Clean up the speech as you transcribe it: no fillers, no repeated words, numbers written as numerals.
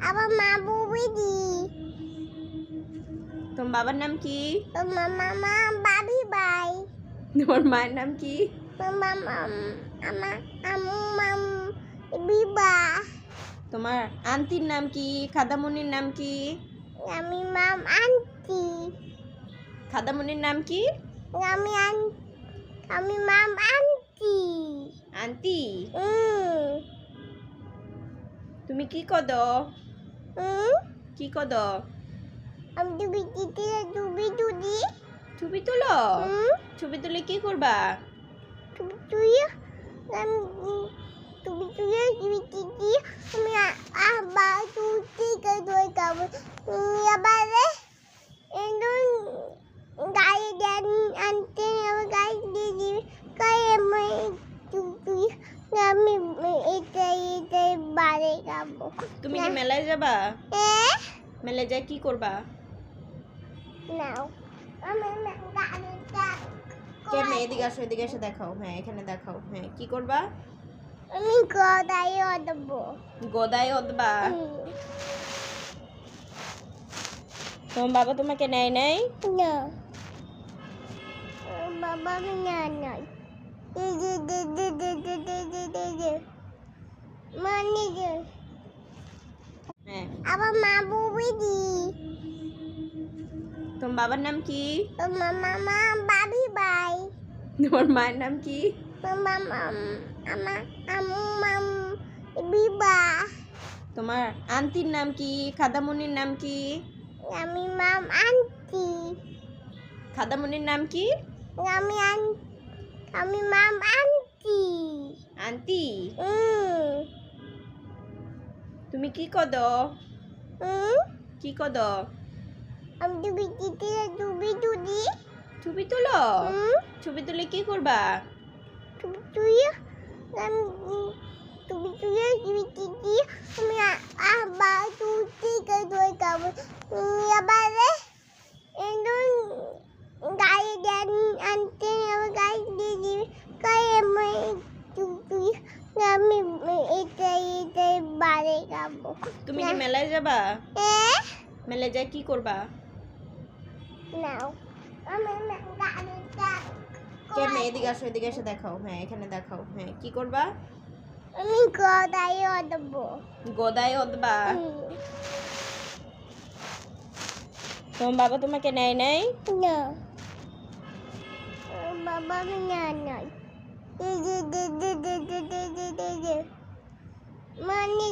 আমার মা বুবি তোমার বাবার নাম কি? মামা বাবি বাই তোমার মায়ের নাম কি? আমার আমু মাম বিবা তোমার আন্টির নাম কি? খাদামণির নাম কি? আমি মাম আন্টি খাদামণির নাম কি? আমি মাম আন্টি আন্টি তুমি কি করো? কি করো? আমি ডুবি ছবি তুলো? ছবি তুলে কি করবা? তুই আমি আবার তুই খাবো তুমি আবার গাড়ি দেন আনতে গাড়ি দিয়ে দিবি তুই আমি এটাই বাড়ি খাবো। তুমি কি মেলায় যাবা? মেলায় যাই কি করবা? নাও আমি কেন এদিকে আসো, এদিকে এসে দেখাও। হ্যাঁ এখানে দেখাও। হ্যাঁ কি করবা? আমি গদাই দেবো। গদায় উঠবা? তোমার বাবা তোমাকে নেয় নাই? না বাবা আমি নাই মানে হ্যাঁ আমার মা বুবি তোমার বাবার নাম কি? মামা বাবি বাই তোমার মায়ের নাম কি? আমার আমু মাম বিবা তোমার আন্টির নাম কি? খাদামণির নাম কি? আমি মাম আন্টি খাদামণির নাম কি? আমি মাম আন্টি আন্টি তুমি কি করো? কি করো? আমি ডুবি ছবি তুলো? ছবি তুলে কি করবা? তুই আমি আবার তুই খাবো তুমি আবার গাড়ি দেন আনতে গাড়ি দিয়ে দিবি তুই আমি এটাই বাড়ি খাবো। তুমি কি মেলায় যাবা? মেলায় যাই কি করবা? নাও আমি কেন এদিকে আসো, এদিকে এসে দেখাও। হ্যাঁ এখানে দেখাও। হ্যাঁ কি করবা? আমি গদাই দেবো। গদায় উঠবা? তোমার বাবা তোমাকে নেয় নাই? না বাবা আমি নাই মানে